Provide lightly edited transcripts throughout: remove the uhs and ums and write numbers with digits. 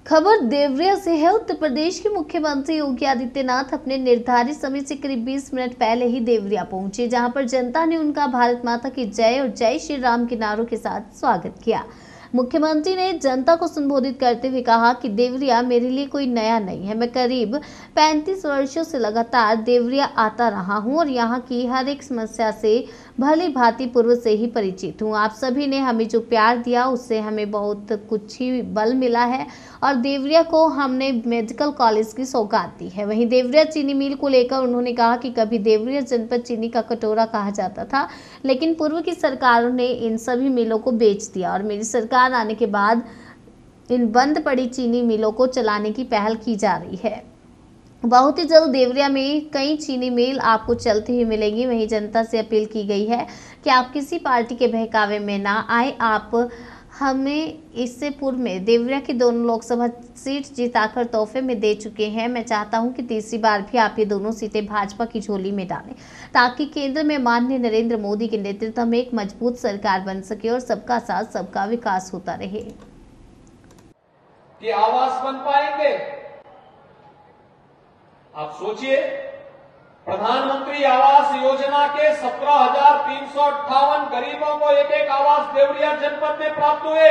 खबर देवरिया से है। उत्तर प्रदेश के मुख्यमंत्री योगी आदित्यनाथ अपने निर्धारित समय से करीब 20 मिनट पहले ही देवरिया पहुंचे, जहां पर जनता ने उनका भारत माता की जय और जय श्री राम के नारों के साथ स्वागत किया। मुख्यमंत्री ने जनता को संबोधित करते हुए कहा कि देवरिया मेरे लिए कोई नया नहीं है। मैं करीब 35 वर्षों से लगातार देवरिया आता रहा हूं और यहां की हर एक समस्या से भली भांति पूर्व से ही परिचित हूं। आप सभी ने हमें जो प्यार दिया उससे हमें बहुत कुछ ही बल मिला है और देवरिया को हमने मेडिकल कॉलेज की सौगात दी है। वहीं देवरिया चीनी मिल को लेकर उन्होंने कहा कि कभी देवरिया जनपद चीनी का कटोरा कहा जाता था, लेकिन पूर्व की सरकारों ने इन सभी मिलों को बेच दिया और मेरी सरकार आने के बाद इन बंद पड़ी चीनी मिलों को चलाने की पहल की जा रही है। बहुत ही जल्द देवरिया में कई चीनी मिल आपको चलती हुई मिलेंगी। वहीं जनता से अपील की गई है कि आप किसी पार्टी के बहकावे में ना आए। आप हमें इससे पूर्व में देवरिया की दोनों लोकसभा सीट जिताकर तोहफे में दे चुके हैं। मैं चाहता हूं कि तीसरी बार भी आप ये दोनों सीटें भाजपा की झोली में डालें, ताकि केंद्र में माननीय नरेंद्र मोदी के नेतृत्व में एक मजबूत सरकार बन सके और सबका साथ सबका विकास होता रहे। कि आवास बन पाएंगे? आप सोचिए, प्रधानमंत्री आवास योजना के 17,358 गरीबों को एक एक आवास देवरिया जनपद में प्राप्त हुए।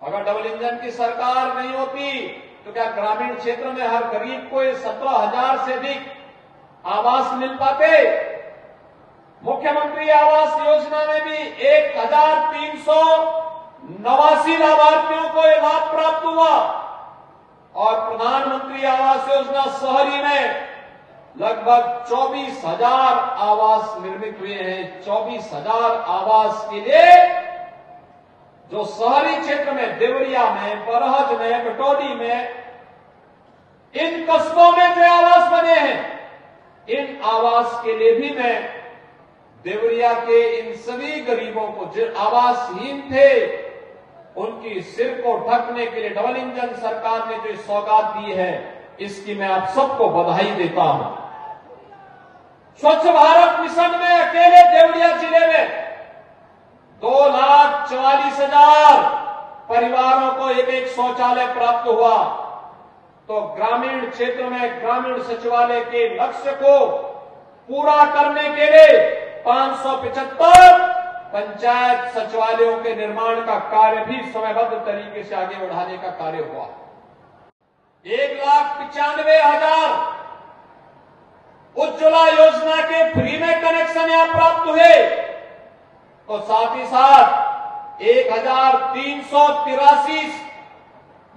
अगर डबल इंजन की सरकार नहीं होती तो क्या ग्रामीण क्षेत्र में हर गरीब को 17,000 से अधिक आवास मिल पाते? मुख्यमंत्री आवास योजना में भी 1,389 लाभार्थियों को यह लाभ प्राप्त हुआ और प्रधानमंत्री आवास योजना शहरी में लगभग 24,000 आवास निर्मित हुए हैं। 24,000 आवास के लिए जो शहरी क्षेत्र में देवरिया में, बरहज में, बटोली में, इन कस्बों में जो आवास बने हैं, इन आवास के लिए भी मैं देवरिया के इन सभी गरीबों को जो आवासहीन थे उनकी सिर को ढकने के लिए डबल इंजन सरकार ने जो सौगात दी है, इसकी मैं आप सबको बधाई देता हूं। स्वच्छ भारत मिशन में अकेले देवरिया जिले में 2,44,000 परिवारों को एक एक शौचालय प्राप्त हुआ। तो ग्रामीण क्षेत्र में ग्रामीण सचिवालय के लक्ष्य को पूरा करने के लिए 575 पंचायत सचिवालयों के निर्माण का कार्य भी समयबद्ध तरीके से आगे बढ़ाने का कार्य हुआ। 1,95,000 उज्ज्वला योजना के फ्री में कनेक्शन यहां प्राप्त हुए। तो साथ ही साथ 1,383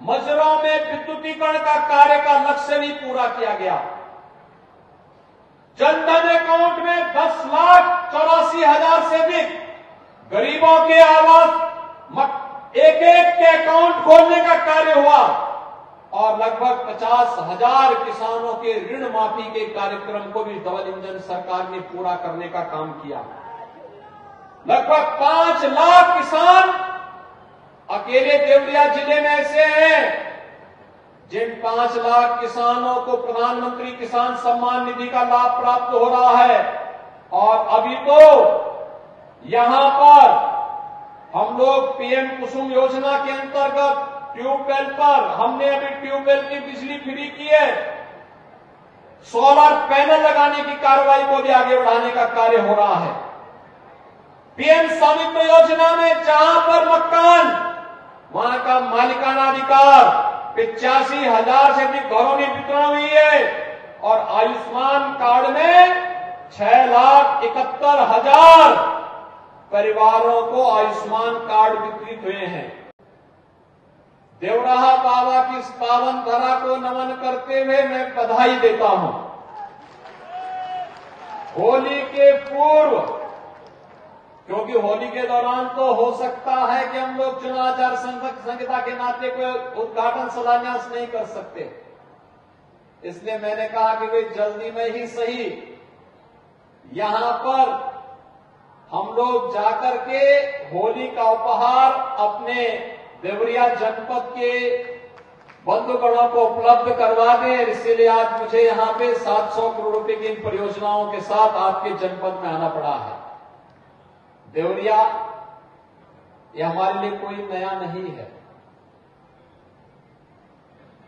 मजरों में विद्युतीकरण का कार्य का लक्ष्य भी पूरा किया गया। जनधन अकाउंट में 10,84,000 से अधिक गरीबों के आवास एक एक के अकाउंट खोलने का कार्य हुआ और लगभग 50,000 किसानों के ऋण माफी के कार्यक्रम को भी डबल इंजन सरकार ने पूरा करने का काम किया। लगभग 5 लाख किसान अकेले देवरिया जिले में ऐसे हैं जिन 5 लाख किसानों को प्रधानमंत्री किसान सम्मान निधि का लाभ प्राप्त हो रहा है। और अभी तो यहां पर हम लोग पीएम कुसुम योजना के अंतर्गत ट्यूबवेल पर हमने अभी ट्यूबवेल की बिजली फ्री की है। सोलर पैनल लगाने की कार्रवाई को भी आगे बढ़ाने का कार्य हो रहा है। पीएम स्वामित्व योजना में जहां पर मकान, वहां का मालिकाना अधिकार 85,000 से अधिक घरों में वितरण हुई है और आयुष्मान कार्ड में 6,71,000 परिवारों को आयुष्मान कार्ड वितरित हुए हैं। देवराहा बाबा की इस पावन धरा को नमन करते हुए मैं बधाई देता हूं। होली के पूर्व, क्योंकि होली के दौरान तो हो सकता है कि हम लोग चुनाव आचार संहिता के नाते कोई उद्घाटन शिलान्यास नहीं कर सकते, इसलिए मैंने कहा कि वे जल्दी में ही सही यहां पर हम लोग जाकर के होली का उपहार अपने देवरिया जनपद के बंधुगणों को उपलब्ध करवा दें। इसलिए आज मुझे यहां पे 700 करोड़ रुपए की इन परियोजनाओं के साथ आपके जनपद में आना पड़ा है। देवरिया ये हमारे लिए कोई नया नहीं है।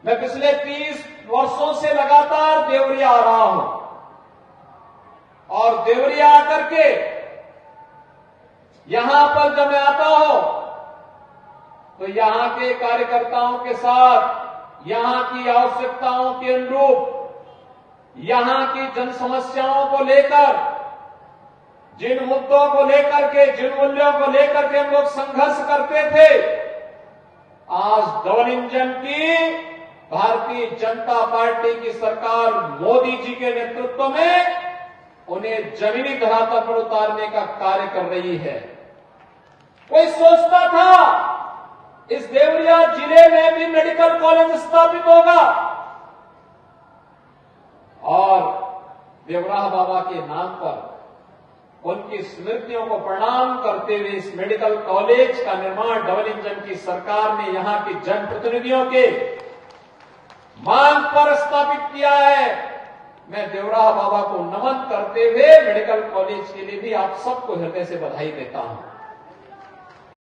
मैं पिछले 30 वर्षों से लगातार देवरिया आ रहा हूं और देवरिया आकर के यहां पर जब मैं आता हूं तो यहां के कार्यकर्ताओं के साथ यहां की आवश्यकताओं के अनुरूप यहां की जन समस्याओं को लेकर, जिन मुद्दों को लेकर के, जिन मूल्यों को लेकर के हम लोग संघर्ष करते थे, आज डबल इंजन की भारतीय जनता पार्टी की सरकार मोदी जी के नेतृत्व में उन्हें जमीनी धरातल पर उतारने का कार्य कर रही है। कोई सोचता था इस देवरिया जिले में भी मेडिकल कॉलेज स्थापित होगा और देवराह बाबा के नाम पर उनकी स्मृतियों को प्रणाम करते हुए इस मेडिकल कॉलेज का निर्माण डबल इंजन की सरकार ने यहां के जनप्रतिनिधियों के मांग पर स्थापित किया है। मैं देवराह बाबा को नमन करते हुए मेडिकल कॉलेज के लिए भी आप सबको हृदय से बधाई देता हूं।